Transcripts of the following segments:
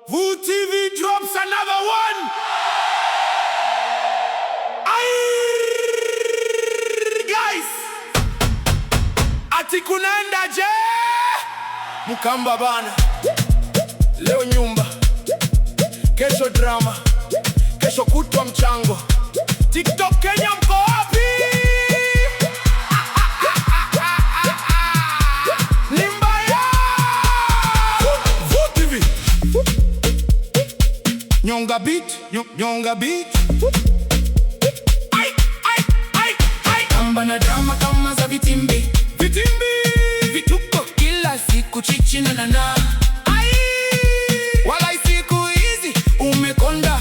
VooTV drops another one. Guys, ati kunaenda je? Mkamba bana, leo nyumba, kesho drama, kesho kutwa mchango. TikTok Kenya mko wapi? Ni mbaya. VooTV nyonga beat, nyonga beat. Kamba na drama kama za vitimbi, vituko kila siku chichi na nana. Wala siku hizi umekonda,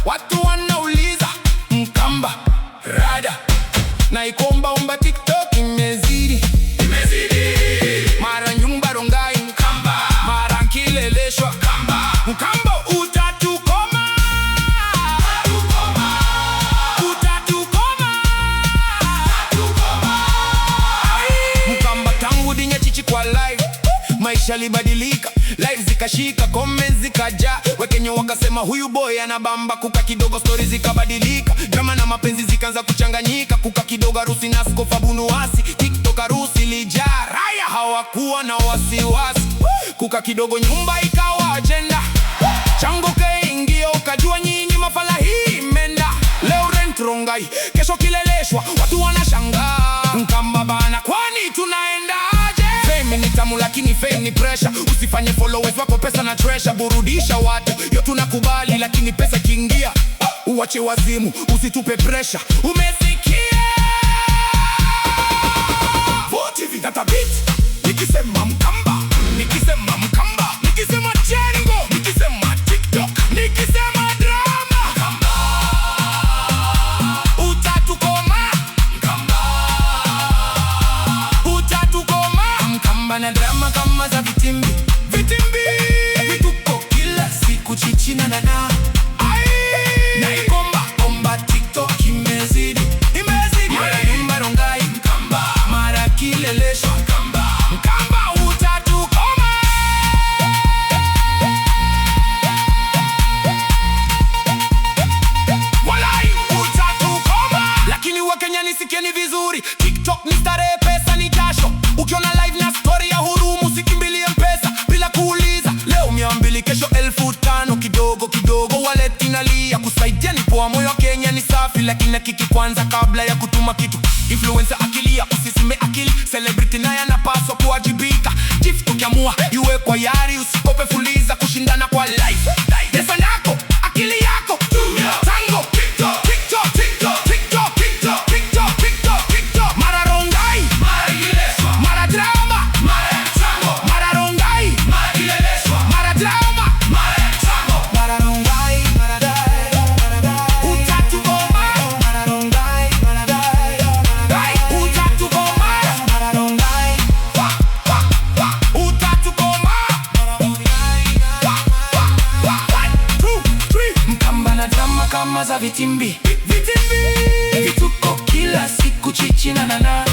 watu wanauliza Mkamba rada. Na ikomba umba TikTok imezidi. Mara nyumba rongai Mkamba, mara nkileleshwa Mkamba utatukoma. Mkamba tangu dinya chichi kwa live, maisha libadilika, live zikashika, comments zikaja. Wekenye wakasema huyu boy anabamba, kuka kidogo story zikabadilika, drama na mapenzi zikaanza kuchanganyika, kuka kidogo harusi na skofa bunuasi, TikTok harusi lijaa, raya hawakuwa na wasiwasi, kuka kidogo nyumba ikawa agenda, chango kaingia ukajua nyinyi mafala hii imenda. Leo rent rongai, kesho kileleshwa, watu wanashangaa Mkamba bana, kwani tunaenda aje? Fame ni tamu lakini fame ni pressure, usifanye followers wako pesa na treasure. Burudisha watu, yo tunakubali lakini pesa kiingia, uwache wazimu, usitupe pressure. Umesikia? VooTV data beat. Nikisema Mkamba, nikisema Mkamba, nikisema chengo, nikisema TikTok, nikisema drama, Mkamba utatukoma. Mkamba utatukoma. Mkamba na drama kama za vitimbi, vituko kila siku chichi na nana. Na ikomba omba TikTok imezidi. Mara nyumba rongai Mkamba, mara kileleshwa Mkamba utatukoma. Walai utatukoma. Lakini Wakenya nisikieni vizuri, TikTok ni starehe, pesa ni jasho. Ukiona live na story ya hurumu, usikimbilie mpesa bila kuuliza. Leo 200, kesho 1500, kidogo kidogo wallet inalia. Kusaidia ni poa, moyo wa Kenya ni safi, lakini hakiki kwanza kabla ya kutuma kitu. Influencer akilia, usisime akili, celebrity naye anapaswa kuwajibika. Gift ukiamua iwe kwa yari, usikope fuliza kushindana kwa life. Pesa yako, akili yako, tango TikTok, TikTok, TikTok, TikTok, TikTok, TikTok, TikTok, TikTok. Mara rongai, mara kileleshwa, mara drama, mara chango, mara rongai, mara kileleshwa, mara drama, mara chango, mara rongai, mara dai, mara dai. Utatukoma. Mara rongai, mara dai, dai. Utatukoma. Mara rongai, utatukoma. Mara rongai, 1, 2, 3. Mkamba na drama kama za vitimbi, vituko kila siku chichi na nana.